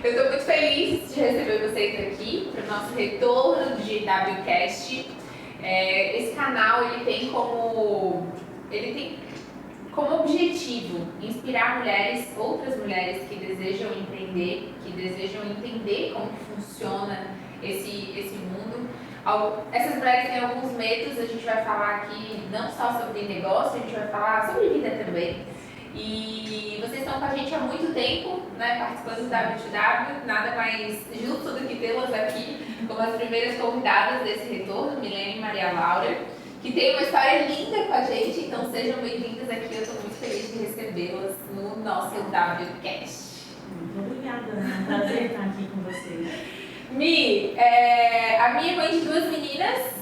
Eu estou muito feliz de receber vocês aqui para o nosso retorno de WCast. Esse canal ele tem como objetivo inspirar mulheres, outras mulheres que desejam empreender, que desejam entender como que funciona esse mundo. Essas mulheres têm alguns medos, a gente vai falar aqui não só sobre negócio, a gente vai falar sobre vida também. E vocês estão com a gente há muito tempo, né, participando do W2W, nada mais justo do que tê-las aqui como as primeiras convidadas desse retorno, Milene e Maria Laura, que tem uma história linda com a gente, então sejam bem-vindas aqui, eu estou muito feliz de recebê-las no nosso WCast. Muito obrigada, é um prazer estar aqui com vocês. Mi, a minha mãe de duas meninas.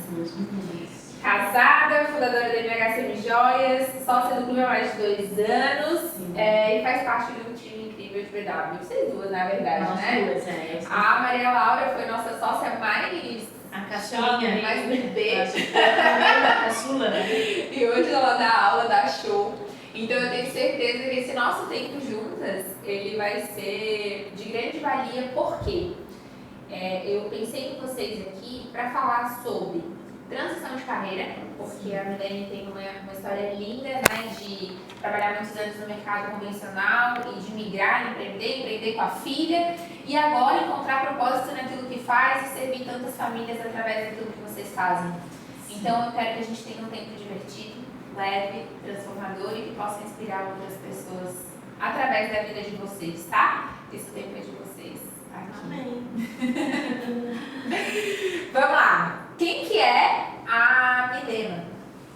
Casada, fundadora da MH Semijoias, sócia do clube há mais de 2 anos e faz parte do time incrível de BW. Vocês duas, na verdade, Nós né? duas, A Maria Laura foi nossa sócia mais... A caçulinha. Mais bebê. A caçula, né? E hoje ela dá aula, dá show. Então eu tenho certeza que esse nosso tempo juntas, ele vai ser de grande valia. Por quê? Eu pensei em vocês aqui para falar sobre transição de carreira, porque a Milene tem uma história linda, né, de trabalhar muitos anos no mercado convencional e de migrar, empreender com a filha e agora encontrar propósito naquilo que faz e servir tantas famílias através daquilo que vocês fazem. Então eu quero que a gente tenha um tempo divertido, leve, transformador e que possa inspirar outras pessoas através da vida de vocês, tá? Esse tempo é de vocês. Amém. Vamos lá. Quem que é a Milena?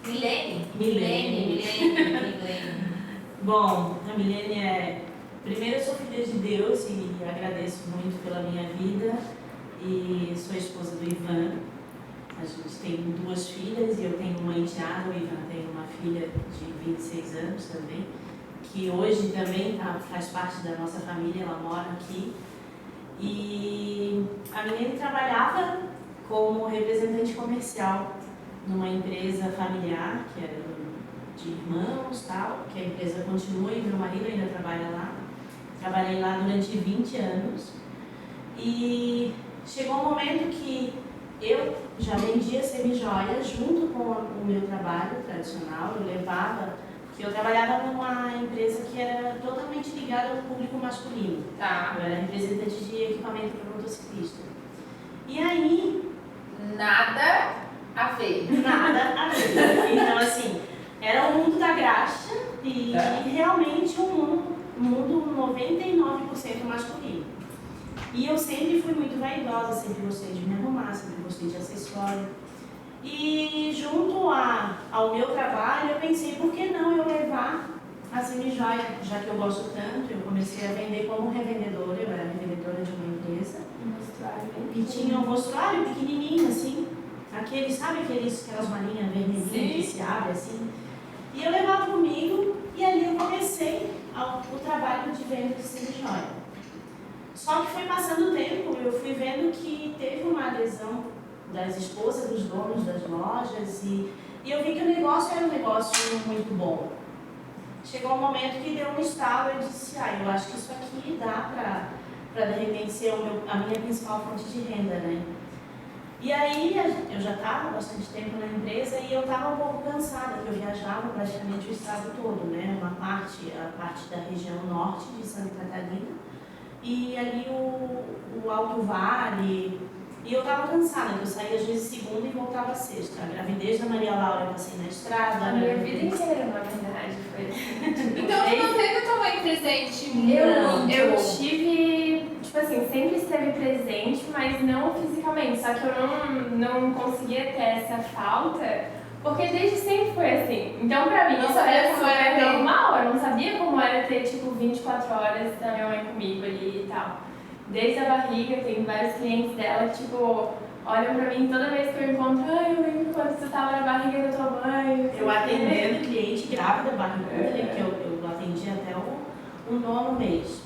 Milene. Bom, a Milene primeiro eu sou filha de Deus e agradeço muito pela minha vida e sou esposa do Ivan. A gente tem 2 filhas e eu tenho uma enteada, o Ivan tem uma filha de 26 anos também, que hoje também faz parte da nossa família, ela mora aqui. E a Milene trabalhava como representante comercial numa empresa familiar, que era de irmãos, tal, que a empresa continua e meu marido ainda trabalha lá. Trabalhei lá durante 20 anos e chegou um momento que eu já vendia semijoias junto com o meu trabalho tradicional. Eu levava, porque eu trabalhava numa empresa que era totalmente ligada ao público masculino. Tá. Eu era representante de equipamento para motociclista. E aí... Nada a ver. Então, assim, era o mundo da graxa e realmente um mundo 99% masculino. E eu sempre fui muito vaidosa, sempre gostei de me arrumar, sempre gostei de acessório. E junto ao meu trabalho, eu pensei, por que não eu levar a semijoia, já que eu gosto tanto. Eu comecei a vender como revendedora, eu era revendedora de uma empresa. E tinha um mostruário pequenininho, assim, aquelas malinhas vermelhinhas que se abrem, assim. E eu levava comigo e ali eu comecei o trabalho de venda de semijoia. Só que foi passando o tempo, eu fui vendo que teve uma adesão das esposas dos donos das lojas e eu vi que o negócio era um negócio muito bom. Chegou um momento que deu um estalo e eu disse, eu acho que isso aqui dá para de repente ser a minha principal fonte de renda, né? E aí eu já estava bastante tempo na empresa e eu estava um pouco cansada, porque eu viajava praticamente o estado todo, né? A parte da região norte de Santa Catarina e ali o Alto Vale. E eu estava cansada, eu saía às vezes segunda e voltava sexta. A gravidez da Maria Laura eu passei na estrada. A minha vida inteira, na verdade, foi assim. Então não teve tua mãe presente? Eu tive, tipo assim, sempre esteve presente, mas não fisicamente. Só que eu não conseguia ter essa falta, porque desde sempre foi assim. Então pra mim Não isso sabia era como era super ter. normal. Eu não sabia como era ter tipo 24 horas da minha mãe comigo ali e tal. Desde a barriga, tem vários clientes dela que, tipo, olham pra mim toda vez que eu encontro, eu lembro quando você tava na barriga da tua mãe. Eu atendendo cliente grávida, barriguda, que eu atendi até o 9º mês.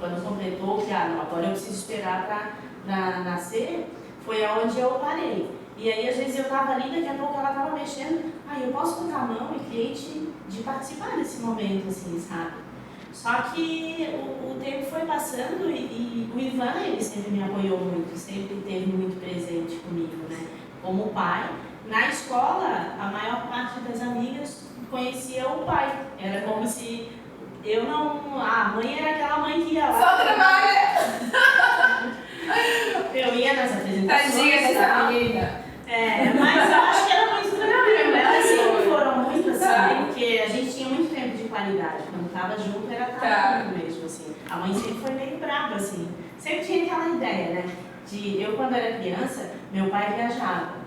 Quando completou, que agora eu preciso esperar pra nascer, foi aonde eu parei. E aí, às vezes, eu tava ali, daqui a pouco ela tava mexendo, eu posso botar a mão e cliente de participar desse momento, assim, sabe? Só que o tempo foi passando e o Ivan, ele sempre me apoiou muito, sempre esteve muito presente comigo, né? Como pai. Na escola, a maior parte das amigas conhecia o pai. Era como se eu não... A mãe era aquela mãe que ia lá. Só trabalha! Eu ia nas apresentações. Tadinha dessa menina. Mas eu acho que era muito tranquilo. Elas sempre foram muito assim, porque a gente tinha muito tempo de qualidade. Quando tava junto, era junto mesmo, assim. A mãe sempre foi meio brava, assim. Sempre tinha aquela ideia, né? Eu, quando era criança, meu pai viajava.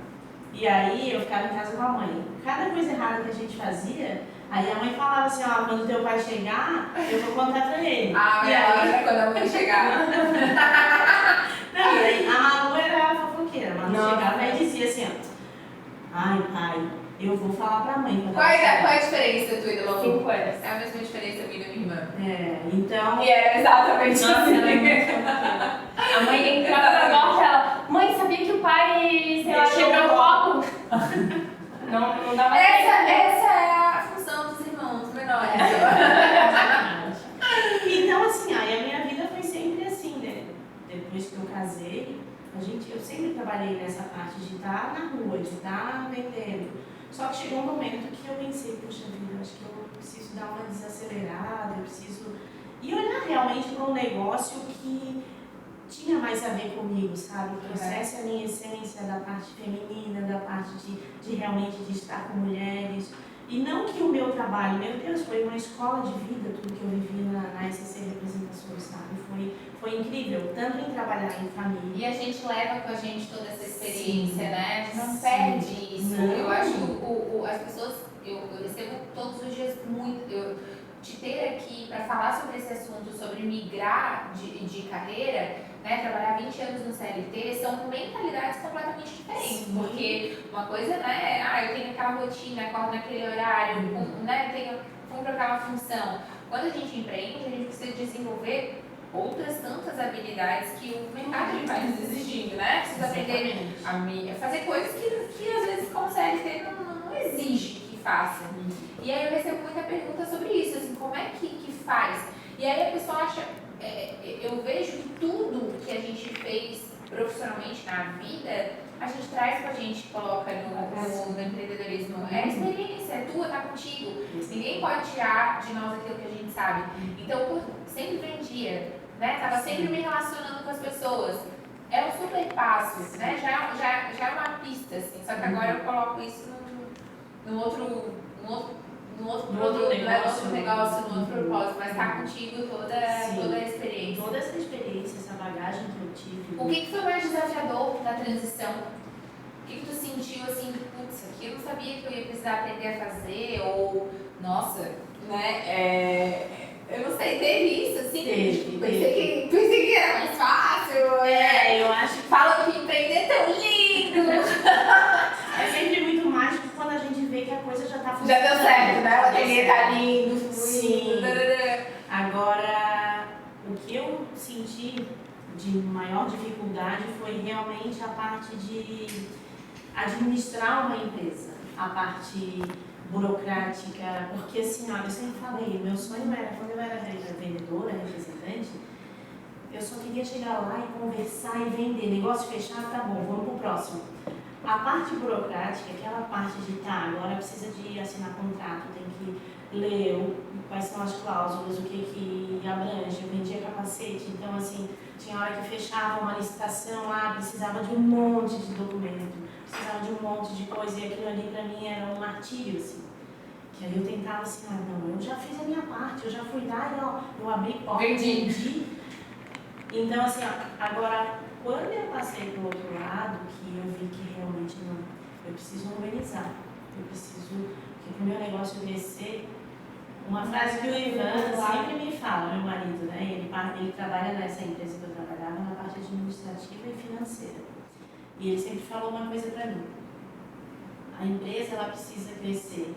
E aí eu ficava em casa com a mãe. Cada coisa errada que a gente fazia, aí a mãe falava assim, ó, quando teu pai chegar, eu vou contar pra ele. E aí, quando a mãe chegar. Não, e aí a Malu era a fofoqueira. A Malu chegava e dizia assim, ó, ai, pai, eu vou falar pra mãe. Qual é a diferença tua e da Malu? 5 anos. É a mesma diferença minha e da minha irmã. Então... E era exatamente Nossa, assim. ela é muito fofoqueira. A mãe entrava na porta e ela, mãe, sabia que o pai, sei lá, quebrou o copo? Não dá mais Essa é a função dos irmãos menores. Então, assim, aí a minha vida foi sempre assim, né? Depois que eu casei, eu sempre trabalhei nessa parte de estar na rua, de estar vendendo. Só que chegou um momento que eu pensei, poxa vida, acho que eu preciso dar uma desacelerada, eu preciso... E olhar realmente para um negócio que tinha mais a ver comigo, sabe? Trouxesse a minha essência da parte feminina, da parte de realmente de estar com mulheres. E não que o meu trabalho, meu Deus, foi uma escola de vida, tudo que eu vivi na SCC Representações, sabe? Foi incrível, tanto em trabalhar em família. E a gente leva com a gente toda essa experiência, né? A gente não Sim. perde isso. Não. Eu acho que as pessoas, eu recebo todos os dias muito. Te ter aqui para falar sobre esse assunto, sobre migrar de carreira, né, trabalhar 20 anos no CLT, são mentalidades completamente diferentes. Sim. Porque uma coisa, né, eu tenho aquela rotina, acordo naquele horário, né, cumpro aquela função. Quando a gente empreende, a gente precisa desenvolver outras tantas habilidades que o mercado vai nos exigindo, né? Precisa aprender a fazer coisas que às vezes como CLT não exige que faça. E aí eu recebo muita pergunta sobre isso, assim, como é que faz? E aí a pessoa acha, eu vejo que tudo que a gente fez profissionalmente na vida, a gente traz com a gente, coloca no empreendedorismo. É experiência, é tua, tá contigo. Ninguém pode tirar de nós aquilo que a gente sabe. Então, eu sempre vendia, né? Tava sempre me relacionando com as pessoas. É um super passo, né? Já é uma pista, assim. Só que agora eu coloco isso num outro negócio, num outro propósito, mas tá contigo toda a experiência. Toda essa experiência, essa bagagem que eu tive. O que foi mais desafiador na transição? O que tu sentiu assim, putz, aqui eu não sabia que eu ia precisar aprender a fazer, ou, nossa, né, eu não sei, teve isso, assim? Pensei que era mais fácil. Eu acho que falam que empreender é tão lindo. é sempre muito mágico quando a gente vê que a coisa já tá funcionando. Já deu certo, né? O ateliê tá lindo, fluindo. Sim. Agora, o que eu senti de maior dificuldade foi realmente a parte de administrar uma empresa, a parte burocrática, porque assim, olha, eu sempre falei, meu sonho era, quando eu era vendedora, representante, eu só queria chegar lá e conversar e vender, negócio fechado, tá bom, vamos pro próximo. A parte burocrática, aquela parte de, agora precisa de assinar contrato, tem que ler quais são as cláusulas, o que abrange, eu vendia capacete, então assim, tinha hora que fechava uma licitação lá, precisava de um monte de documento, precisava de um monte de coisa, e aquilo ali pra mim era um martírio, assim. Que aí eu tentava assim, não, eu já fiz a minha parte, eu já fui lá e eu abri porta, vendi. Então assim, agora, quando eu passei pro outro lado, que eu vi que realmente não, eu preciso organizar, eu preciso que o meu negócio crescer. Uma frase que o Ivan sempre me fala, meu marido, né? Ele trabalha nessa empresa que eu trabalhava na parte administrativa e financeira. E ele sempre falou uma coisa para mim. A empresa, ela precisa crescer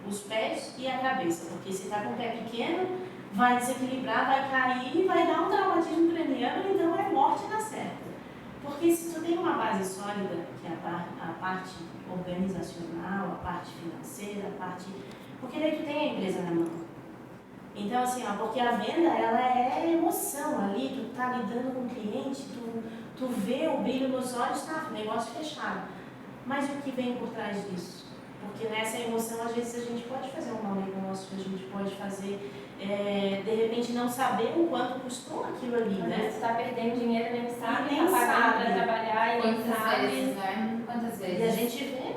os pés e a cabeça, porque se está com o pé pequeno, vai desequilibrar, vai cair, vai dar um traumatismo craniano, então é morte na certa. Porque se tu tem uma base sólida, que é a parte organizacional, a parte financeira, a parte... Porque daí tu tem a empresa na mão. Então, assim, ó, porque a venda, ela é emoção ali, tu tá lidando com o cliente, tu vê o brilho nos olhos, tá, negócio fechado. Mas o que vem por trás disso? Porque nessa emoção, às vezes, a gente pode fazer um mau negócio, a gente pode fazer, de repente, não saber o quanto custou aquilo ali, Às né? vezes tu tá perdendo dinheiro, nem sabe, nem tá pagando sabe. pra trabalhar e nem Quantas sabe. vezes, né? Quantas vezes? E a gente vê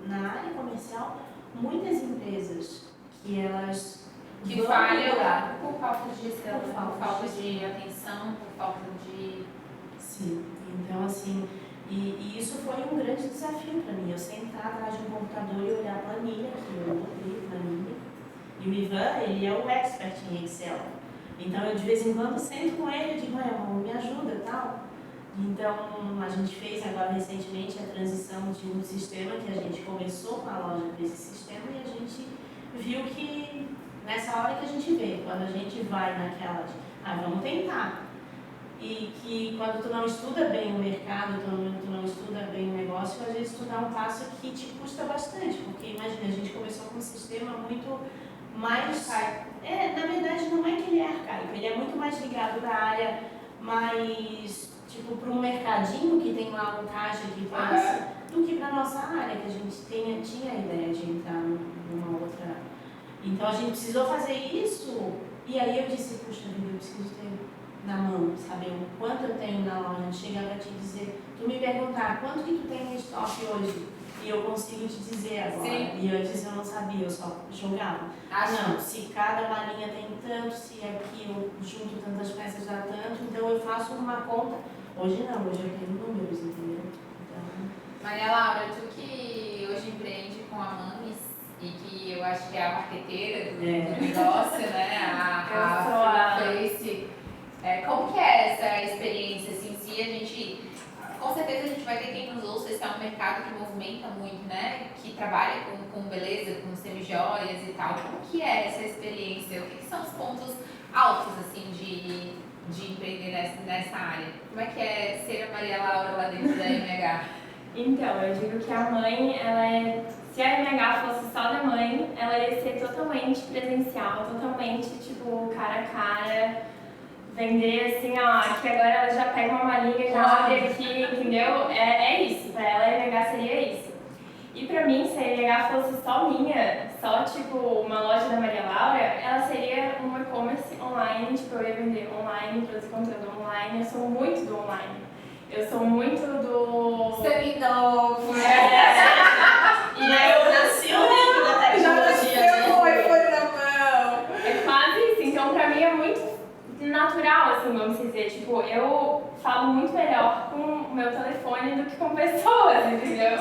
na área comercial muitas empresas que elas Que vão falham procurar. por falta de gestão, Por por falta falta de de atenção, por falta de... Sim, então assim, e isso foi um grande desafio para mim. Eu sentar atrás de um computador e olhar a planilha, que eu odeio planilha. E o Ivan, ele é o expert em Excel. Então eu de vez em quando sento com ele e digo, me ajuda e tal. Então a gente fez agora recentemente a transição de um sistema que a gente começou com a loja para esse sistema e a gente viu que nessa hora que a gente vê, quando a gente vai naquela de, vamos tentar. E que quando tu não estuda bem o mercado, tu não estuda bem o negócio, às vezes tu dá um passo que te custa bastante, porque imagina, a gente começou com um sistema muito mais... na verdade não é que ele é arcaico, ele é muito mais ligado da área mais, tipo, para um mercadinho que tem lá um caixa que passa, do que para a nossa área, que a gente tinha a ideia de entrar numa outra... Então a gente precisou fazer isso, e aí eu disse, puxa vida, eu preciso ter na mão, saber o quanto eu tenho na loja, chegar para te dizer, tu me perguntar quanto que tu tem em estoque hoje, e eu consigo te dizer agora. Sim. E antes eu não sabia, eu só jogava. Não, se cada malinha tem tanto, se aqui eu junto tantas peças dá tanto, então eu faço uma conta. Hoje não, hoje eu tenho números, entendeu? Então... Maria Laura, tu que hoje empreende com a Mamis e que eu acho que é a marqueteira do negócio, né? Eu sou a Face. Como que é essa experiência, assim, se a gente... Com certeza a gente vai ter quem nos ouça, esse é um mercado que movimenta muito, né? Que trabalha com beleza, com semijoias e tal. Como que é essa experiência? O que são os pontos altos, assim, de empreender nessa área? Como é que é ser a Maria Laura lá dentro da MH? Então, eu digo que a mãe, se a MH fosse só da mãe, ela ia ser totalmente presencial, totalmente, tipo, cara a cara, vender assim, que agora ela já pega uma malinha, já abre aqui, entendeu? É isso, pra ela a MH seria isso. E pra mim, se a MH fosse só minha, só tipo uma loja da Maria Laura, ela seria um e-commerce online, tipo, eu ia vender online, produzir conteúdo online, eu sou muito do online. Eu sou muito do... Seminovo, E eu nasci o link da tecnologia. foi na mão. É quase isso, então pra mim é muito natural, assim, vamos dizer. Tipo, eu falo muito melhor com o meu telefone do que com pessoas, entendeu?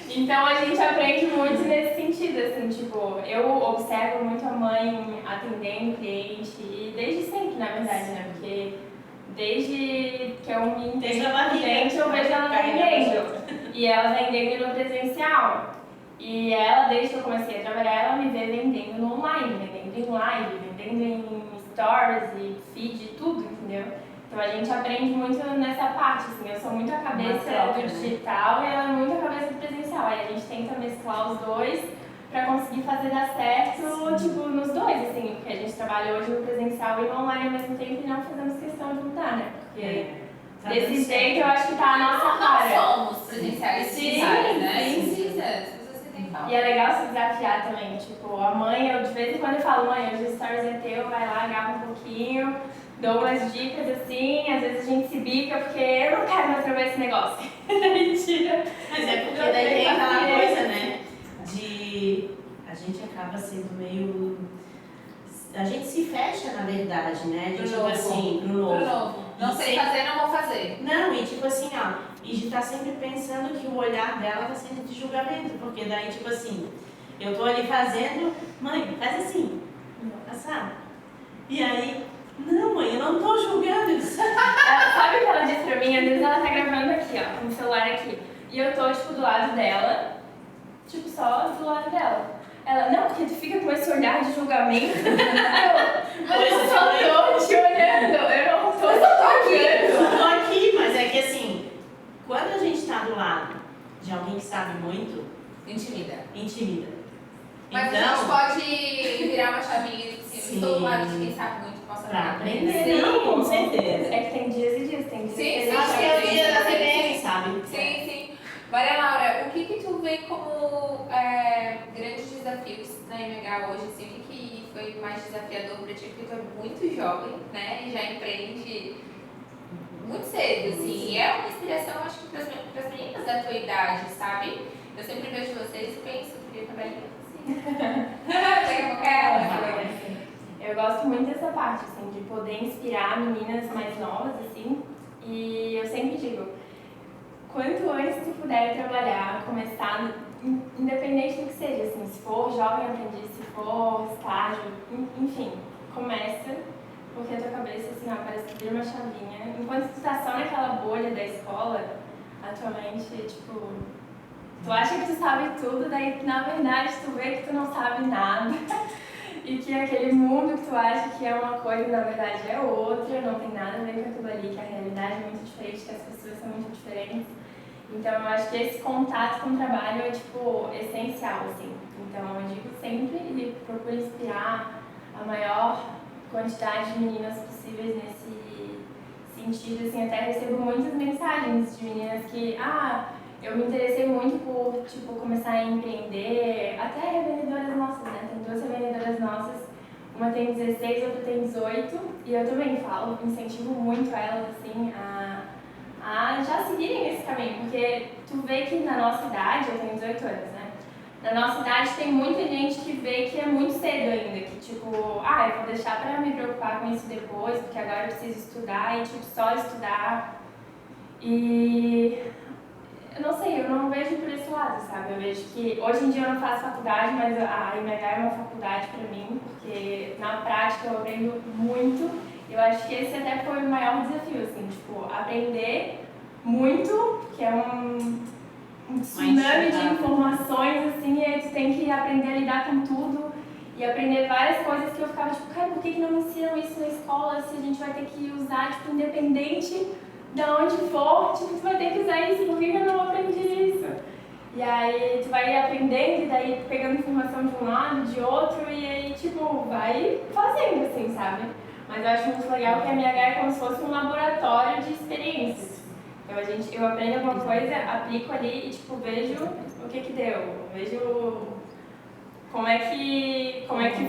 Então a gente aprende muito nesse sentido, assim, tipo, eu observo muito a mãe atendendo cliente, e desde sempre, na verdade, né? Porque desde que eu me entendo por dentro, eu vejo ela vendendo. E ela vendendo no presencial. E ela, desde que eu comecei a trabalhar, ela me vê vendendo no online, vendendo em live, vendendo em stories e feed, tudo, entendeu? Então a gente aprende muito nessa parte, assim, eu sou muito a cabeça do digital e ela é muito a cabeça do presencial. Aí a gente tenta mesclar os dois pra conseguir fazer dar certo, tipo, nos dois, assim, porque a gente trabalha hoje no presencial e no online ao mesmo tempo e não fazemos questão de mudar, né? Porque desse jeito eu acho que tá a nossa cara. Nós somos presenciais digitais, né? Sim. E é legal se desafiar também, tipo, a mãe, eu de vez em quando eu falo, mãe, hoje o stories é teu, vai lá, grava um pouquinho, dou umas dicas assim, às vezes a gente se bica porque eu não quero mais trabalhar esse negócio. Mentira. Mas é porque daí tem aquela coisa, né, de a gente acaba sendo meio... A gente se fecha, na verdade, né, de tipo assim, pro novo. Não sei fazer, não vou fazer. Não, e tipo assim, e de estar sempre pensando que o olhar dela tá sendo de julgamento, porque daí, tipo assim, eu tô ali fazendo, mãe, faz assim, sabe? E aí, não, mãe, eu não tô julgando. Sabe o que ela disse pra mim? Às vezes ela tá gravando aqui, ó, com o celular aqui, e eu tô, tipo, do lado dela, tipo, só do lado dela. Ela, não, porque tu fica com esse olhar de julgamento. Mas eu só tô te olhando, eu não tô julgando. Eu tô aqui, mas é que assim, quando a gente tá do lado de alguém que sabe muito, Intimida. intimida. Mas então, a gente pode virar uma chavinha de cima Sim. Estou do lado de quem sabe muito, possa Pra aprender. aprender, não, com certeza. É que tem dias e dias, tem dias Sim, que sim, a Acho gente que é o sim, dia da sim, TBR, sabe? Sim, sim. Maria Laura, o que tu vê como grandes desafios na MH hoje? Assim, o que foi mais desafiador para ti? Porque tu é muito jovem, né? E já empreende muito cedo, assim. E é uma inspiração, acho que, para as meninas da tua idade, sabe? Eu sempre vejo vocês e penso, eu queria trabalhar assim. Daqui a pouco é ela. Eu gosto muito dessa parte, assim, de poder inspirar meninas mais novas, assim. E eu sempre digo, quanto antes tu puder trabalhar, começar, independente do que seja, assim, se for jovem aprendiz, se for estágio, enfim, começa, porque a tua cabeça, assim, ó, parece que vira uma chavinha. Enquanto tu tá só naquela bolha da escola, a tua mente, tipo, tu acha que tu sabe tudo, daí na verdade tu vê que tu não sabe nada. E que aquele mundo que tu acha que é uma coisa, na verdade é outra, não tem nada a ver com aquilo ali, que a realidade é muito diferente, que as pessoas são muito diferentes. Então eu acho que esse contato com o trabalho é, tipo, essencial, assim. Então eu digo sempre e procuro inspirar a maior quantidade de meninas possíveis nesse sentido, assim. Até recebo muitas mensagens de meninas que, eu me interessei muito por, tipo, começar a empreender, até revendedoras nossas, né? Tem 2 revendedoras nossas, uma tem 16, outra tem 18, e eu também falo, incentivo muito elas, assim, a já seguirem esse caminho, porque tu vê que na nossa idade, eu tenho 18 anos, né? Na nossa idade tem muita gente que vê que é muito cedo ainda, que tipo, eu vou deixar pra me preocupar com isso depois, porque agora eu preciso estudar, e tipo, só estudar. E eu não sei, eu não vejo por esse lado, sabe? Eu vejo que hoje em dia eu não faço faculdade, mas a IMH é uma faculdade pra mim, porque na prática eu aprendo muito. Eu acho que esse até foi o maior desafio, assim, tipo, aprender muito, que é um tsunami de informações, assim, e aí tu tem que aprender a lidar com tudo e aprender várias coisas que eu ficava tipo, cara, por que não me ensinam isso na escola se a gente vai ter que usar, tipo, independente de onde for, tipo, tu vai ter que usar isso, por que eu não aprendi isso? E aí tu vai aprendendo e daí pegando informação de um lado, de outro, e aí, tipo, vai fazendo, assim, sabe? Mas eu acho muito legal que a MH é como se fosse um laboratório de experiências. Então eu aprendo alguma coisa, aplico ali e, tipo, vejo o que deu, vejo como é que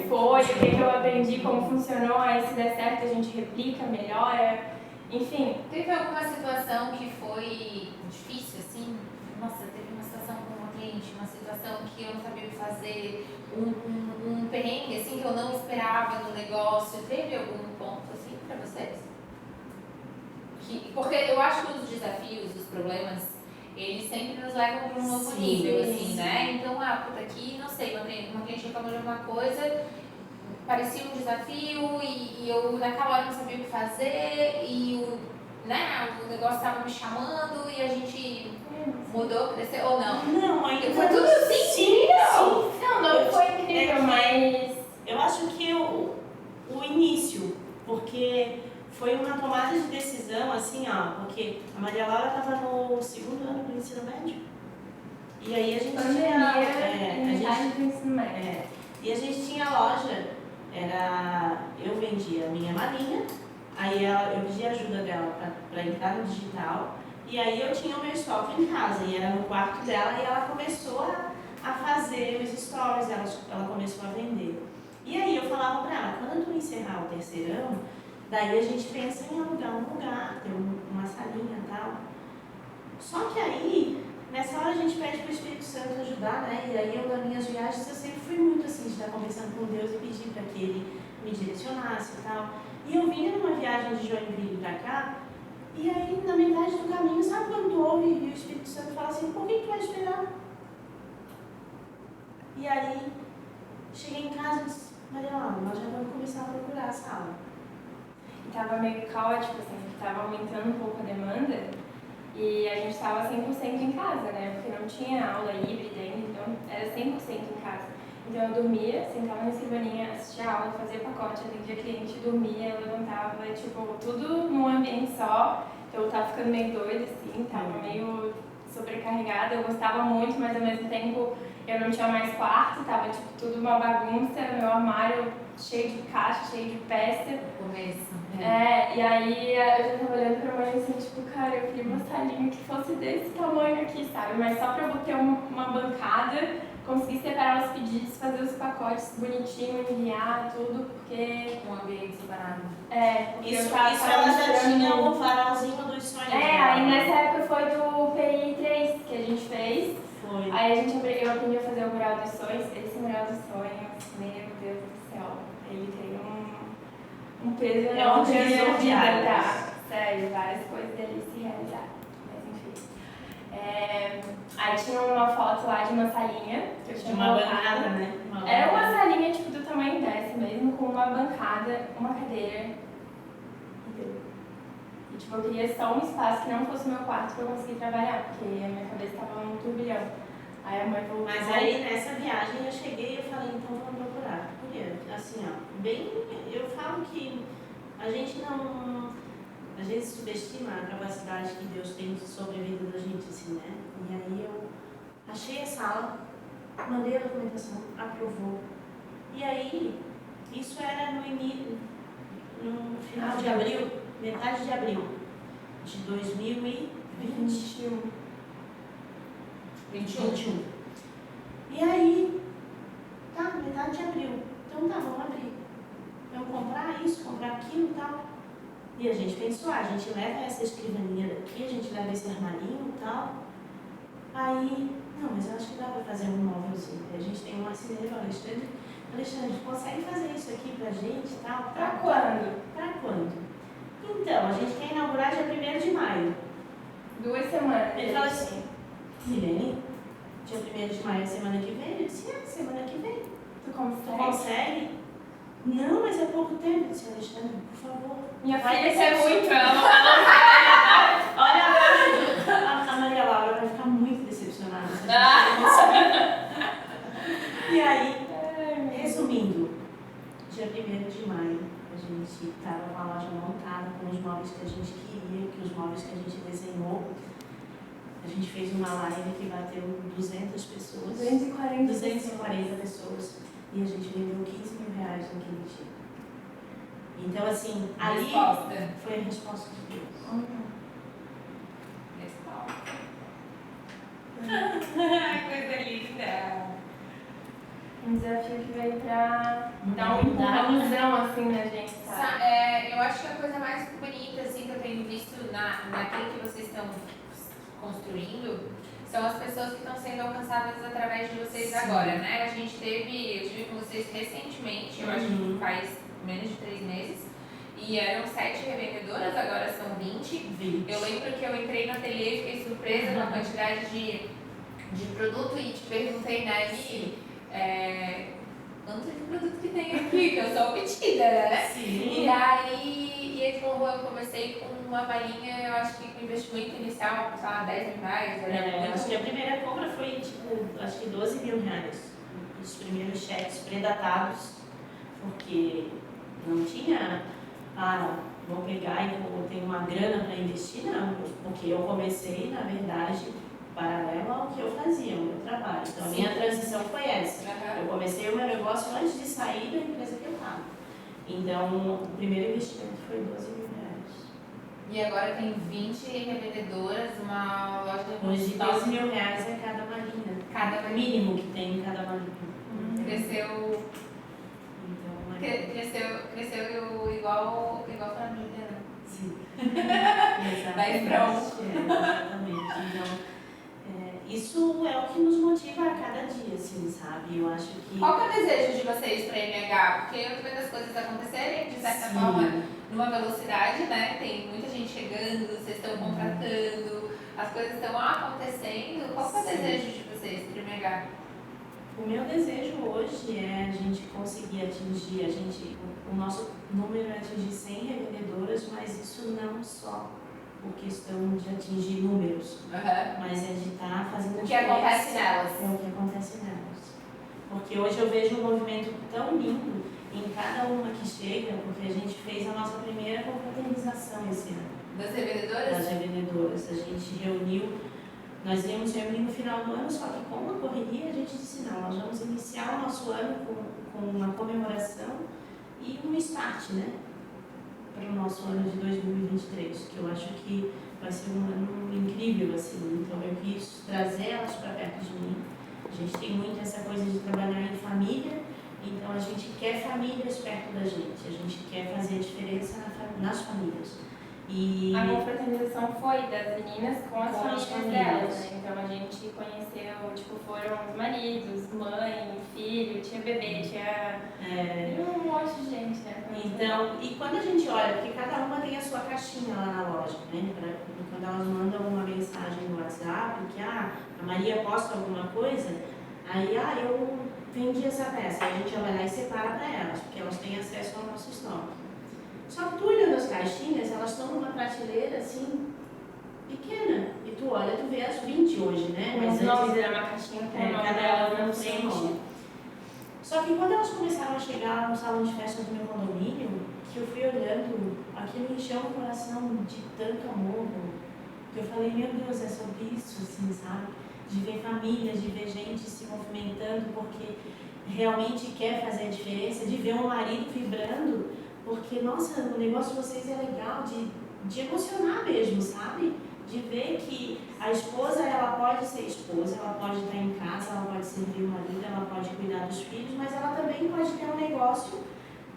foi, o que eu aprendi, como funcionou, aí se der certo a gente replica, melhora. Enfim. Teve alguma situação que foi difícil, assim? Nossa, teve uma situação com uma cliente, uma situação que eu não sabia o que fazer, um perrengue, assim, que eu não esperava no negócio. Teve algum ponto, assim, pra vocês? Porque eu acho que os desafios, os problemas, eles sempre nos levam para um novo nível, assim, né? Então, aqui, não sei, uma cliente reclamou de alguma coisa, parecia um desafio e eu naquela hora não sabia o que fazer e o negócio estava me chamando e a gente mudou, cresceu ou não? Não, ainda Foi tudo assim? Sim. Não foi incrível, mas eu acho que o início, porque foi uma tomada de decisão, assim, porque a Maria Laura estava no 2º ano do ensino médio. E aí a gente e a gente tinha loja, eu vendia a minha malinha, aí eu pedi ajuda dela para entrar no digital, e aí eu tinha o meu estoque em casa, e era no quarto dela, e ela começou a fazer os stories, ela começou a vender. E aí eu falava para ela, quando tu encerrar o 3º ano, daí a gente pensa em alugar um lugar, ter uma salinha e tal. Só que aí, nessa hora a gente pede para o Espírito Santo ajudar, né? E aí eu, nas minhas viagens, eu sempre fui muito assim, de estar conversando com Deus e pedir para que Ele me direcionasse e tal. E eu vinha numa viagem de Joinville para cá, e aí, na metade do caminho, sabe quando tu ouve e o Espírito Santo fala assim, por que tu vai esperar? E aí, cheguei em casa e disse, Maria Laura, nós já vamos começar a procurar a sala. E tava meio caótico, assim, porque tava aumentando um pouco a demanda e a gente estava 100% em casa, né? Porque não tinha aula híbrida ainda, então era 100% em casa. Então eu dormia, sentava na escrivaninha, assistia a aula, fazia pacote, atendia cliente, dormia, levantava, tudo num ambiente só. Então eu tava ficando meio doida, assim, tava meio sobrecarregada. Eu gostava muito, mas ao mesmo tempo eu não tinha mais quarto, tava tipo tudo uma bagunça, meu armário cheio de caixa, cheio de peça. Começo. E aí eu já tava olhando pra mãe assim, tipo, cara, eu queria uma salinha que fosse desse tamanho aqui, sabe? Mas só pra eu ter uma bancada, conseguir separar os pedidos, fazer os pacotes bonitinho, enviar tudo, porque... Um ambiente separado. Porque Isso eu tava ela já misturando tinha muito. o farolzinho dos sonhos. Aí nessa época foi do PI 3 que a gente fez. Foi. Aí eu aprendi a fazer o mural dos sonhos. Esse mural dos sonhos, meu Deus do céu, ele tem um peso enorme na minha vida, tá? Sério, várias coisas dele se realizaram. Mas enfim. Aí tinha uma foto lá de uma salinha que eu tinha Uma colocado. bancada, né? Era uma salinha tipo do tamanho dessa mesmo, com uma bancada, uma cadeira e deu. E tipo, eu queria só um espaço que não fosse o meu quarto pra eu conseguir trabalhar, porque a minha cabeça tava num turbilhão. Aí a mãe voltou. Mas aí nessa viagem eu cheguei e eu falei, então vamos procurar. Porque, assim, ó, bem, eu falo que a gente subestima a capacidade que Deus tem sobre a vida da gente, assim, né? E aí eu achei a sala, mandei a documentação, aprovou. E aí, isso era no final de abril, metade de abril de 2021. 21. E aí, tá, metade de abril. Então tá, vamos abrir. Vamos comprar isso, comprar aquilo e tal. E a gente pensou, a gente leva essa escrivaninha daqui, a gente leva esse armarinho e tal. Aí, não, mas eu acho que dá pra fazer um móvelzinho. A gente tem um marceneiro, Alexandre, consegue fazer isso aqui pra gente e tal? Pra quando? Pra quando? Então, a gente quer inaugurar dia 1º de maio. 2 semanas. Ele falou assim, Milene, dia 1º de maio é semana que vem? Eu disse, semana que vem. Tu Tu consegue? Não, mas é pouco tempo. Eu disse, Alexandre, por favor. Minha vai filha ser quer muito. Olha, a Maria Laura vai ficar muito decepcionada. E aí, resumindo, dia 1º de maio, a gente estava com a loja montada, com os móveis que a gente queria, que os móveis que a gente desenhou. A gente fez uma live que bateu 200 pessoas. 240 pessoas. E a gente vendeu R$15.000 naquele dia. Então, assim, ali Resposta. foi a resposta de Deus. Coisa linda. Um desafio que veio pra dar um empurrãozão assim na gente, sabe? Eu acho que a coisa mais bonita assim, que eu tenho visto naquilo que vocês estão construindo são as pessoas que estão sendo alcançadas através de vocês. Sim. Agora, né? Eu estive com vocês recentemente, eu acho que faz menos de 3 meses, e eram 7 revendedoras, agora são 20. Eu lembro que eu entrei no ateliê e fiquei surpresa com a quantidade de produto e te perguntei, né, quanto de produto que tem aqui, que eu sou obtida, né? Sim. E aí, ele falou, eu comecei com uma malinha, eu acho que com investimento inicial, sei lá, R$10.000. Acho que a primeira compra foi, acho que R$12.000. Os primeiros cheques predatados, porque não tinha, vou pegar e ter uma grana para investir, não. Porque eu comecei, na verdade, paralelo ao que eu fazia, o meu trabalho. Então, a minha transição foi essa. Eu comecei o meu negócio antes de sair da empresa que eu estava. Então, o primeiro investimento foi R$12.000. E agora tem 20 revendedoras, uma loja de Hoje, R$12.000 é cada malinha. Cada malinha. Mínimo que tem em cada malinha. Cresceu. Então, Cresceu igual família, né? Sim. Daí pra um. Exatamente. Então, isso é o que nos motiva a cada dia, assim, sabe? Eu acho que... Qual que é o desejo de vocês para MH? Porque eu tô vendo as coisas acontecerem, de certa forma, numa velocidade, né? Tem muita gente chegando, vocês estão contratando, as coisas estão acontecendo. Qual que é o desejo de vocês para MH? O meu desejo hoje é a gente conseguir atingir, o nosso número é atingir 100 revendedoras, mas isso não só por questão de atingir números, mas é de estar fazendo o que acontece nelas. É o que acontece nelas. Porque hoje eu vejo um movimento tão lindo em cada uma que chega, porque a gente fez a nossa primeira confraternização esse ano. Das revendedoras? Das revendedoras. A gente reuniu Nós íamos reunir no final do ano, só que com a correria a gente disse, não, nós vamos iniciar o nosso ano com uma comemoração e um start, né? Para o nosso ano de 2023, que eu acho que vai ser um ano incrível, assim. Então eu quis trazer elas para perto de mim. A gente tem muito essa coisa de trabalhar em família, então a gente quer famílias perto da gente, a gente quer fazer a diferença nas famílias. E a confraternização foi das meninas com as famílias delas, né? Então a gente conheceu, tipo, foram os maridos, mãe, filho, tinha bebê, tinha um monte de gente, né? Então, e quando a gente olha, porque cada uma tem a sua caixinha lá na loja, né? Quando elas mandam uma mensagem no WhatsApp, que a Maria posta alguma coisa, aí eu vendi essa peça, aí a gente vai lá e separa para elas, porque elas têm acesso ao nosso estoque. Só que tu olhando as caixinhas, elas estão numa prateleira assim, pequena. E tu olha, tu vê as 20 hoje, né? Mas antes era uma caixinha com o nome delas na frente. Só que quando elas começaram a chegar lá no salão de festa do meu condomínio, que eu fui olhando, aquilo me encheu o coração de tanto amor, que eu falei, meu Deus, é sobre isso, assim, sabe? De ver famílias, de ver gente se movimentando porque realmente quer fazer a diferença, de ver um marido vibrando, porque, nossa, o negócio de vocês é legal, de emocionar mesmo, sabe? De ver que a esposa, ela pode ser esposa, ela pode estar em casa, ela pode servir o marido, ela pode cuidar dos filhos, mas ela também pode ter um negócio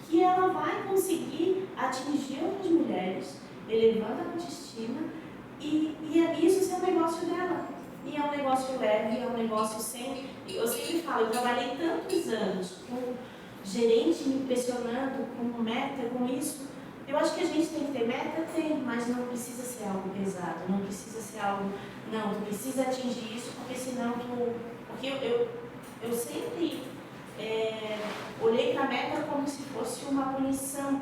que ela vai conseguir atingir outras mulheres, elevando a autoestima, e isso ser um negócio dela. E é um negócio leve, é um negócio sem... Eu sempre falo, eu trabalhei tantos anos com gerente me pressionando, com meta, com isso. Eu acho que a gente tem que ter meta, mas não precisa ser algo pesado, não precisa ser algo... Não, tu precisa atingir isso, porque senão tu... Porque eu sempre olhei para a meta como se fosse uma punição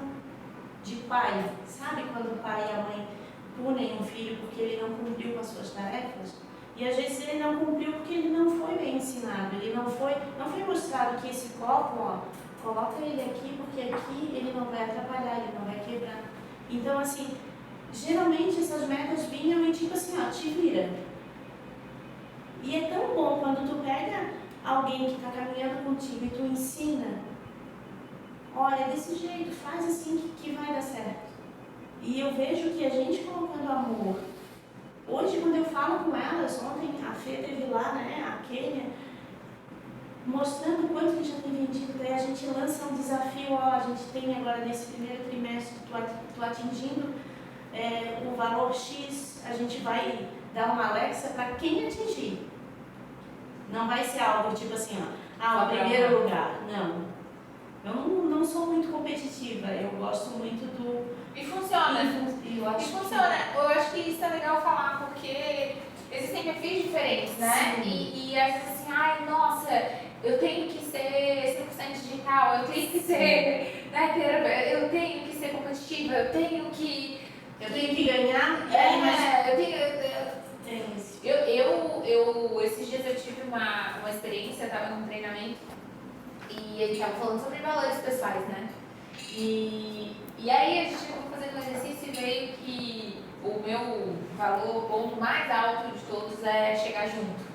de pai. Sabe quando o pai e a mãe punem um filho porque ele não cumpriu com as suas tarefas? E às vezes ele não cumpriu porque ele não foi bem ensinado, ele não foi mostrado que esse copo, ó, coloca ele aqui porque aqui ele não vai atrapalhar, ele não vai quebrar. Então, assim, geralmente essas metas vinham e tipo assim, ó, te vira. E é tão bom quando tu pega alguém que está caminhando contigo e tu ensina, olha, desse jeito, faz assim que vai dar certo. E eu vejo que a gente colocando amor, hoje quando eu falo com elas, ontem a Fê teve lá, né, a Kênia, mostrando o quanto que já tem vendido, daí a gente lança um desafio, ó, a gente tem agora nesse primeiro trimestre, tu atingindo o valor X, a gente vai dar uma Alexa para quem atingir. Não vai ser algo tipo assim, ó, o primeiro lugar, não. Eu não sou muito competitiva, eu gosto muito do... E funciona. E funciona. Eu acho que isso é legal falar, porque existem perfis diferentes, né? E às vezes assim, ai, nossa, eu tenho que ser 100% digital, eu tenho que ser, né, eu tenho que ser competitiva, eu tenho que ganhar. Eu esses dias eu tive uma experiência, eu estava num treinamento e ele estava falando sobre valores pessoais, né? E aí a gente acabou fazendo um exercício e veio que o meu valor, o ponto mais alto de todos é chegar junto.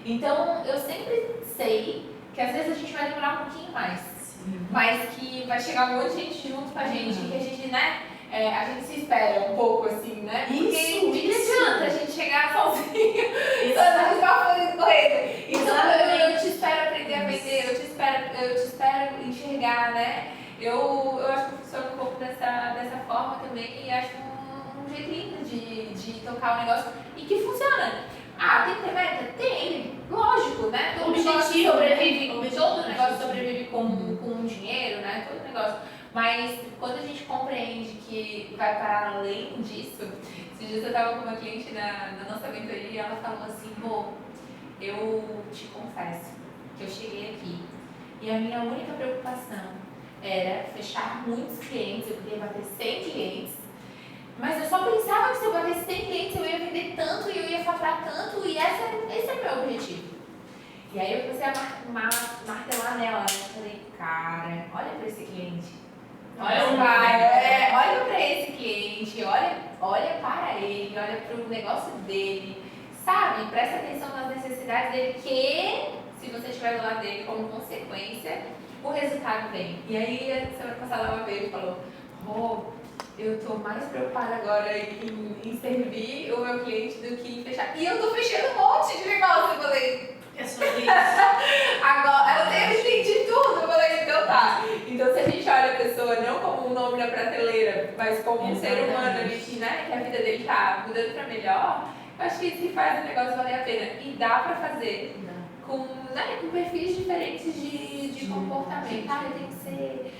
Então eu sempre sei que às vezes a gente vai demorar um pouquinho mais, mas que vai chegar um monte de gente junto com a gente, que a gente, né? A gente se espera um pouco assim, né? Porque não adianta a gente chegar sozinho, fazendo corrida. Então eu te espero aprender a vender, eu te espero enxergar, né? Eu acho que funciona um pouco dessa forma também e acho um jeito lindo de tocar o negócio e que funciona. Tem que ter meta? Tem, lógico, né? Todo negócio sobrevive, todo negócio sobrevive com dinheiro, né? Todo negócio. Mas quando a gente compreende que vai parar além disso, esses dias eu estava com uma cliente na nossa mentoria e ela falou assim, eu te confesso que eu cheguei aqui e a minha única preocupação era fechar muitos clientes, eu queria bater 100 clientes, mas eu só pensava que se eu batesse 100 clientes eu ia vender tanto e eu ia faturar tanto e esse é o meu objetivo. E aí eu comecei a martelar nela, eu falei, cara, olha para esse cliente. Olha para esse cliente, olha para ele, olha para o negócio dele, sabe? Presta atenção nas necessidades dele, que se você estiver do lado dele como consequência, o resultado vem. E aí, a semana passada ela veio e falou, eu tô mais preocupada agora em servir o meu cliente do que em fechar. E eu tô fechando um monte de negócio, eu falei... É sobre isso. Agora, ela tem entendi tudo, eu falei, então tá. Então se a gente olha a pessoa não como um nome na prateleira, mas como um ser humano ali, que, né, que a vida dele tá mudando pra melhor, eu acho que isso que faz o negócio valer a pena. E dá pra fazer com, né, com perfis diferentes de comportamento. Ah, eu tenho que ser,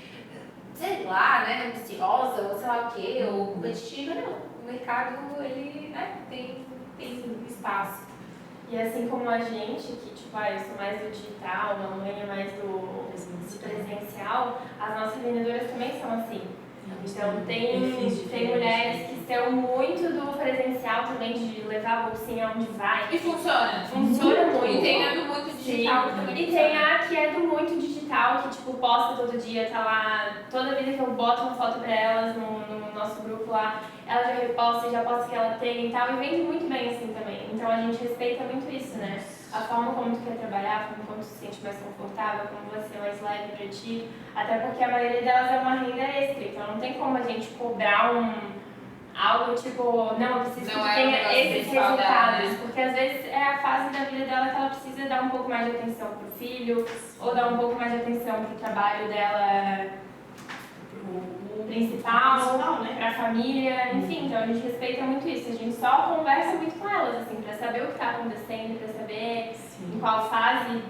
sei lá, né, ambiciosa, ou sei lá o quê, ou competitiva. Não, o mercado, ele, né, tem espaço. E assim como a gente, que tipo, eu sou mais do digital, a mamãe é mais do presencial, as nossas vendedoras também são assim. Então tem mulheres que são muito do presencial também, de levar a bolsinha onde vai. E funciona. Funciona muito. E tem a do muito digital também. E tem a que é do muito digital, que tipo, posta todo dia, tá lá, toda vida que eu boto uma foto pra elas no nosso grupo lá, ela já reposta, já posta que ela tem e tal, e vende muito bem assim também. Então a gente respeita muito isso, né? A forma como tu quer trabalhar, a forma como tu se sente mais confortável, como vai ser mais leve pra ti. Até porque a maioria delas é uma renda extra, então não tem como a gente cobrar algo tipo, não, eu preciso que tu tenha esses resultados. Porque às vezes é a fase da vida dela que ela precisa dar um pouco mais de atenção pro filho, ou dar um pouco mais de atenção pro trabalho dela principal, né, pra família, enfim, então a gente respeita muito isso, a gente só conversa muito com elas, assim, pra saber o que tá acontecendo, pra saber em qual fase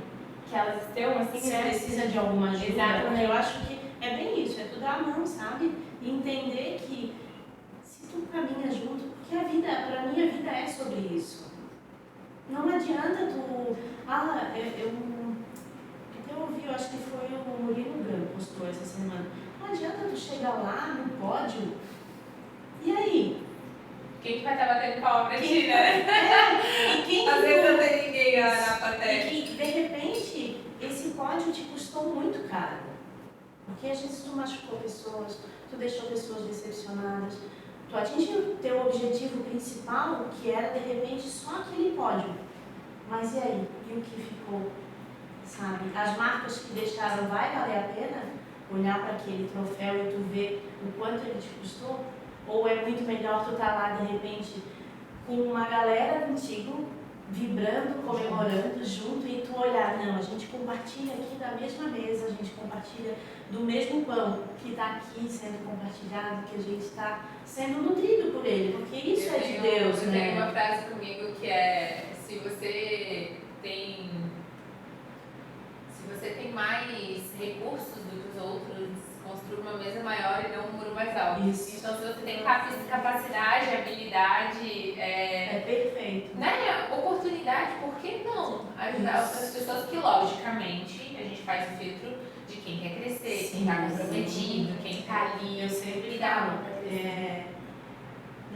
que elas estão, assim, se né? precisa de alguma ajuda. Exatamente. Eu acho que é bem isso, é tu dar a mão, sabe? E entender que se tu caminha junto, porque a vida, pra mim a vida é sobre isso. Não adianta tu, eu ouvi, eu acho que foi o Murilo Gun postou essa semana. Não adianta tu chegar lá no pódio, e aí? Quem que vai estar batendo palma pra ti, né? E quem Às vezes não tem ninguém na plateia. E que, de repente, esse pódio te custou muito caro. Porque às vezes tu machucou pessoas, tu deixou pessoas decepcionadas, tu atingiu o teu objetivo principal, que era, de repente, só aquele pódio. Mas e aí? E o que ficou? Sabe? As marcas que deixaram, vai valer a pena olhar para aquele troféu e tu ver o quanto ele te custou? Ou é muito melhor tu estar lá, de repente, com uma galera contigo, vibrando, comemorando junto, e tu olhar, não, a gente compartilha aqui da mesma mesa, a gente compartilha do mesmo pão que está aqui sendo compartilhado, que a gente está sendo nutrido por ele, porque isso é de Deus, eu né? tenho uma frase comigo que é, se você tem mais recursos do que os outros, construa uma mesa maior e não um muro mais alto. Isso. Então, se você tem capacidade, habilidade, é perfeito. Né, oportunidade, por que não ajudar outras pessoas que, logicamente, a gente faz o filtro de quem quer crescer, quem está comprometido, quem está ali. Eu sempre dá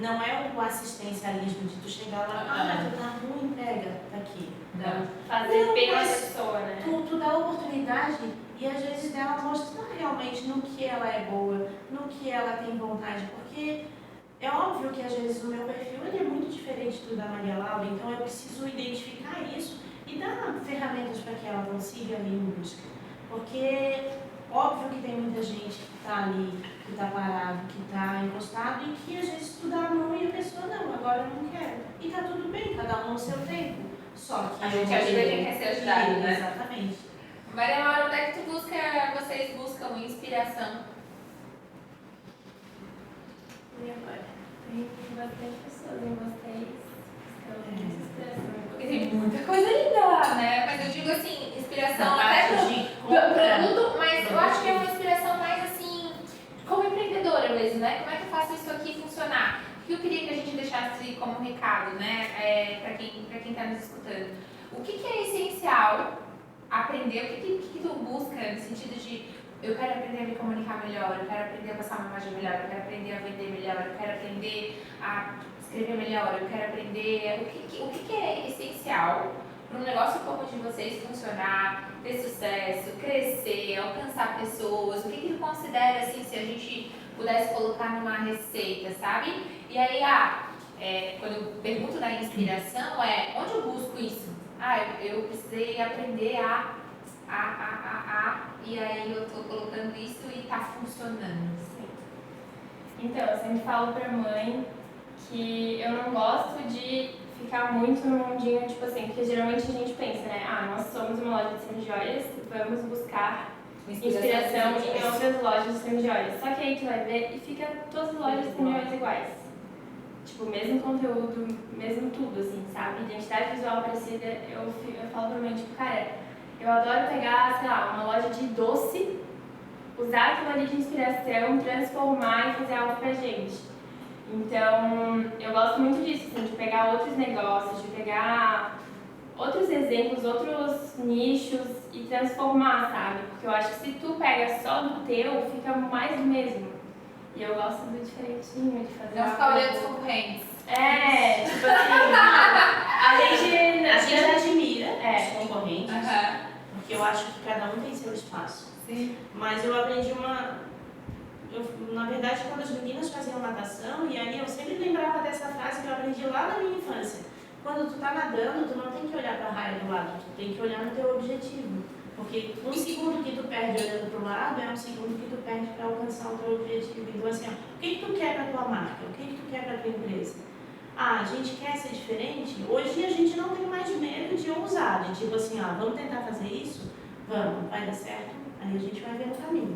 não é o assistencialismo de tu chegar lá, tu tá ruim, pega, tá aqui. Não. Fazer pela pessoa, né? Tu dá a oportunidade e às vezes dela mostrar realmente no que ela é boa, no que ela tem vontade, porque é óbvio que às vezes o meu perfil ele é muito diferente do da Maria Laura, então eu preciso identificar isso e dar ferramentas para que ela consiga ir em busca. Porque óbvio que tem muita gente que está ali, que está parado, que está encostado e que às vezes tu dá a mão e a pessoa não, agora eu não quero. E tá tudo bem, cada um no seu tempo. Só que a gente ajuda quem quer ser ajudado, né? Exatamente. Maria Laura, onde é que vocês buscam inspiração? E agora? Tem bastante pessoas em vocês que estão muito inspiração. Porque tem muita coisa linda lá, né? Mas eu digo assim, inspiração até produto, mas eu acho que é uma inspiração mais assim, como empreendedora mesmo, né? Como é que eu faço isso aqui funcionar? O que eu queria que a gente deixasse como recado, né? Para quem está nos escutando. O que é essencial aprender? O que tu busca no sentido de eu quero aprender a me comunicar melhor, eu quero aprender a passar uma imagem melhor, eu quero aprender a vender melhor, eu quero aprender a escrever melhor, eu quero aprender... O que é essencial para um negócio como o de vocês funcionar, ter sucesso, crescer, alcançar pessoas? O que tu considera, assim, se a gente pudesse colocar numa receita, sabe? E aí, quando eu pergunto da inspiração, onde eu busco isso? Eu precisei aprender e aí eu tô colocando isso e tá funcionando. Sim. Então, eu sempre falo pra mãe que eu não gosto de ficar muito no mundinho, tipo assim, porque geralmente a gente pensa, né? Nós somos uma loja de semijoias, vamos buscar inspiração em outras lojas de semijoias. Só que aí tu vai ver e fica todas as lojas de semijoias iguais. Tipo, mesmo conteúdo, mesmo tudo, assim, sabe? Identidade visual parecida, eu falo pra mim, tipo, cara, eu adoro pegar, sei lá, uma loja de doce, usar aquilo ali de inspiração, transformar e fazer algo pra gente. Então, eu gosto muito disso, assim, de pegar outros negócios, de pegar outros exemplos, outros nichos e transformar, sabe? Porque eu acho que se tu pega só do teu, fica mais do mesmo. E eu gosto do diferentinho, de fazer Não ficar olhando os concorrentes. tipo assim, A gente admira os concorrentes, Porque eu acho que cada um tem seu espaço. Sim. Mas eu aprendi na verdade, quando as meninas faziam natação, e aí eu sempre lembrava dessa frase que eu aprendi lá na minha infância. Quando tu tá nadando, tu não tem que olhar para a raia do lado, tu tem que olhar no teu objetivo. Porque um segundo que tu perde olhando para o lado é um segundo que tu perde para alcançar o teu objetivo. Então, assim, o que tu quer para a tua marca? O que tu quer para a tua empresa? A gente quer ser diferente? Hoje a gente não tem mais medo de ousar, de tipo assim, vamos tentar fazer isso? Vamos, vai dar certo? Aí a gente vai ver no caminho.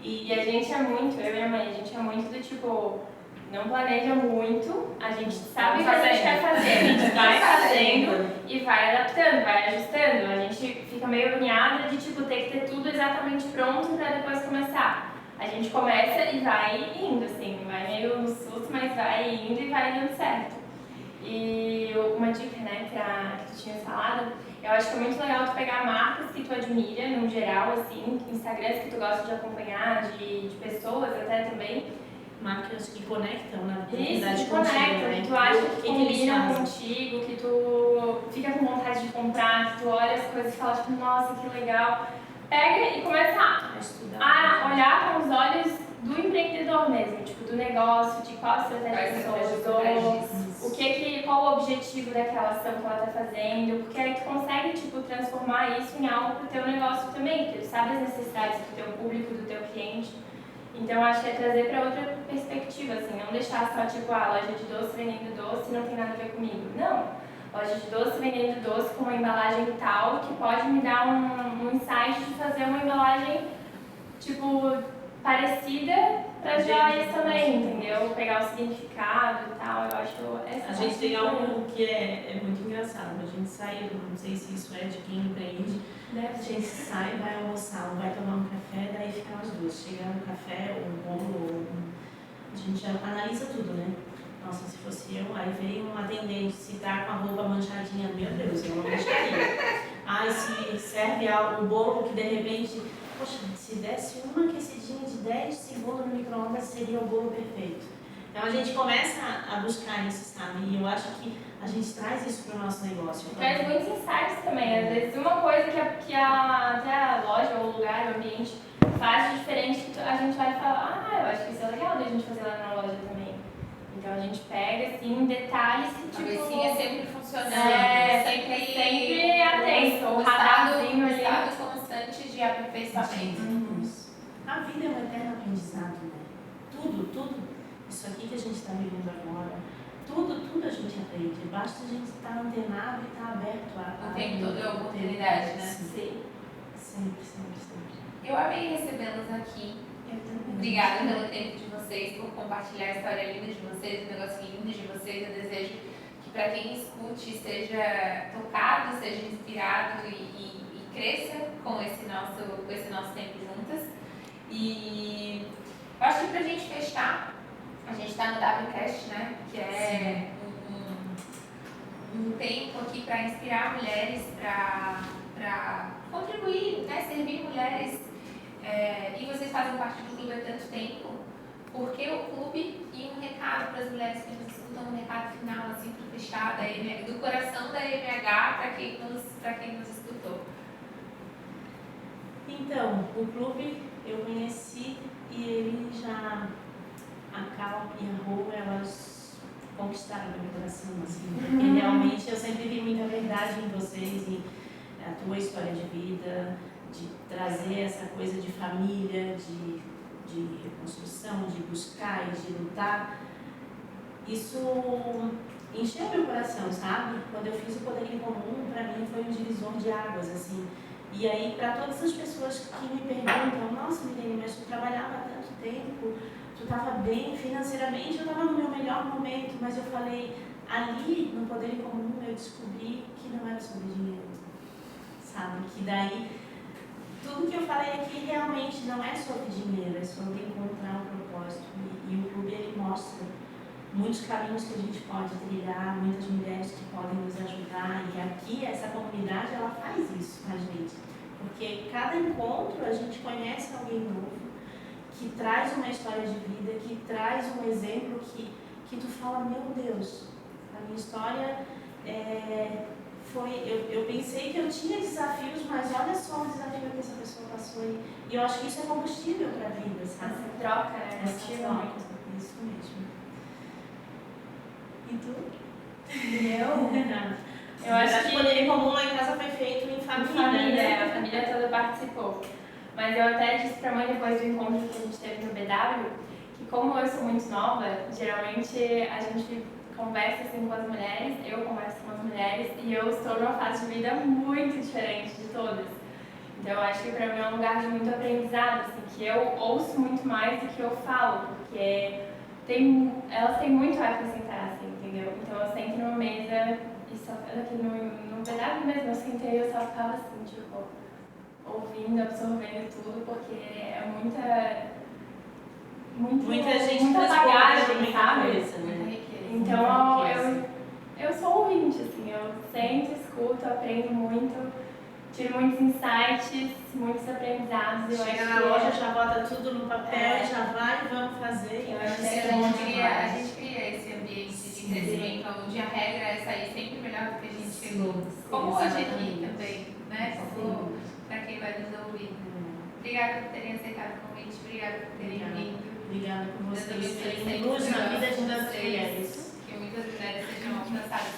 E a gente é muito, eu e a mãe, a gente é muito do tipo, não planeja muito, a gente sabe o que a gente quer fazer, a gente vai fazendo e vai adaptando, vai ajustando. A gente fica meio agoniada de tipo ter que ter tudo exatamente pronto para depois começar. A gente começa e vai indo, assim, vai meio no susto, mas vai indo e vai dando certo. E uma dica, né, que tu tinha falado, eu acho que é muito legal tu pegar marcas que tu admira, no geral, assim, Instagrams que tu gosta de acompanhar, de pessoas até também. Marcas que conectam na verdade contigo, né? Que tu acha que combinam contigo, que tu fica com vontade de comprar, que tu olha as coisas e fala, tipo, nossa, que legal. Pega e começa a olhar com os olhos do empreendedor mesmo, tipo, do negócio, de qual estratégia que usou, qual o objetivo daquela ação que ela está fazendo, porque aí tu consegue, tipo, transformar isso em algo pro teu negócio também, porque tu sabe as necessidades do teu público, do teu cliente. Então, acho que é trazer para outra perspectiva, assim, não deixar só, tipo, loja de doce vendendo doce não tem nada a ver comigo. Não, loja de doce vendendo doce com uma embalagem tal que pode me dar um insight de fazer uma embalagem, tipo, parecida para as joias também, entendeu? Pegar o significado e tal, eu acho A gente tem algo que é muito engraçado. A gente sai, não sei se isso é de quem empreende, a gente sai, vai almoçar, vai tomar um café, daí ficam as duas. Chega no café, ou um bolo, a gente analisa tudo, né? Nossa, se fosse eu, aí veio um atendente, se tá com a roupa manchadinha, meu Deus, eu não mancharia. Se serve um bolo que de repente, poxa, se desse uma aquecidinha de 10 segundos no micro-ondas, seria o bolo perfeito. Então a gente começa a buscar isso, sabe? E eu acho que a gente traz isso para o nosso negócio. Traz muitos insights também. Às vezes uma coisa que até a loja, ou o lugar, o ambiente faz de diferente, que a gente vai falar, eu acho que isso é legal da gente fazer lá na loja também. Então a gente pega, assim, detalhes que tipo... A vizinha sempre funcionando. Sempre atento. O radarzinho ali. Estado constante de aperfeiçoamento. A vida é um eterno aprendizado, né? Tudo. Isso aqui que a gente está vivendo agora, tudo a gente aprende. Basta a gente estar antenado e estar aberto a... O tempo todo é oportunidade, né? Sim. Sempre. Eu amei recebê-los aqui. Obrigada pelo tempo de vocês, por compartilhar a história linda de vocês, o negócio lindo de vocês. Eu desejo que para quem escute seja tocado, seja inspirado e cresça com esse nosso tempo juntas. E eu acho que para a gente fechar, a gente está no WCast, né? Que é um tempo aqui para inspirar mulheres, para contribuir, né? Servir mulheres. E vocês fazem parte do clube há tanto tempo. Por que o clube? E um recado para as mulheres que nos escutam, um recado final, assim, para fechar do coração da EMH para quem nos escutou. Então, o clube eu conheci e ele já... A Cal e a Rô, elas conquistaram meu coração, assim, porque realmente eu sempre vi muita verdade em vocês, em a tua história de vida, de trazer essa coisa de família, de reconstrução, de buscar e de lutar. Isso encheu meu coração, sabe? Quando eu fiz o Poder em Comum, para mim foi um divisor de águas, assim. E aí, para todas as pessoas que me perguntam, nossa, Milene, mas tu trabalhava há tanto tempo, tu estava bem financeiramente, eu estava no meu melhor momento, mas eu falei, ali no Poder em Comum eu descobri que não era sobre dinheiro, sabe? Que daí, tudo que eu falei aqui realmente não é sobre dinheiro, é sobre encontrar um propósito. E o clube, ele mostra muitos caminhos que a gente pode trilhar, muitas mulheres que podem nos ajudar, e aqui essa comunidade ela faz isso com a gente, porque cada encontro a gente conhece alguém novo, que traz uma história de vida, que traz um exemplo que tu fala, meu Deus, a minha história eu pensei que eu tinha desafios, mas olha só o desafio que essa pessoa passou, e eu acho que isso é combustível para a vida, sabe? Essa troca, né? Essa troca, isso mesmo. E tu? Eu acho que o Poder em Comum lá em casa foi feito em família, né? a família toda participou. Mas eu até disse pra mãe depois do encontro que a gente teve no BW, que como eu sou muito nova, geralmente a gente conversa assim com as mulheres, eu converso com as mulheres, e eu estou numa fase de vida muito diferente de todas. Então eu acho que pra mim é um lugar de muito aprendizado, assim, que eu ouço muito mais do que eu falo, porque elas têm muito a acrescentar, assim, entendeu? Então eu sento numa mesa e só aqui no BW mesmo, eu sentei e eu só ficava assim, tipo, ouvindo, absorvendo tudo, porque é muita gente, muita bagagem, muita sabe? coisa, né? Então eu sou ouvinte, assim, eu sento, escuto, aprendo muito, tiro muitos insights, muitos aprendizados. Chega na loja, já bota tudo no papel, já vai, vamos fazer. Eu acho que A gente cria esse ambiente de crescimento, onde a regra é sair sempre melhor do que a gente chegou. Como hoje aqui também, né? Para quem vai nos ouvir. Obrigada por terem aceitado o convite, obrigada por terem vindo. Obrigada por Deus vocês abençoe terem sempre luz na vida de vocês, tantas mulheres. que muitas mulheres sejam alcançadas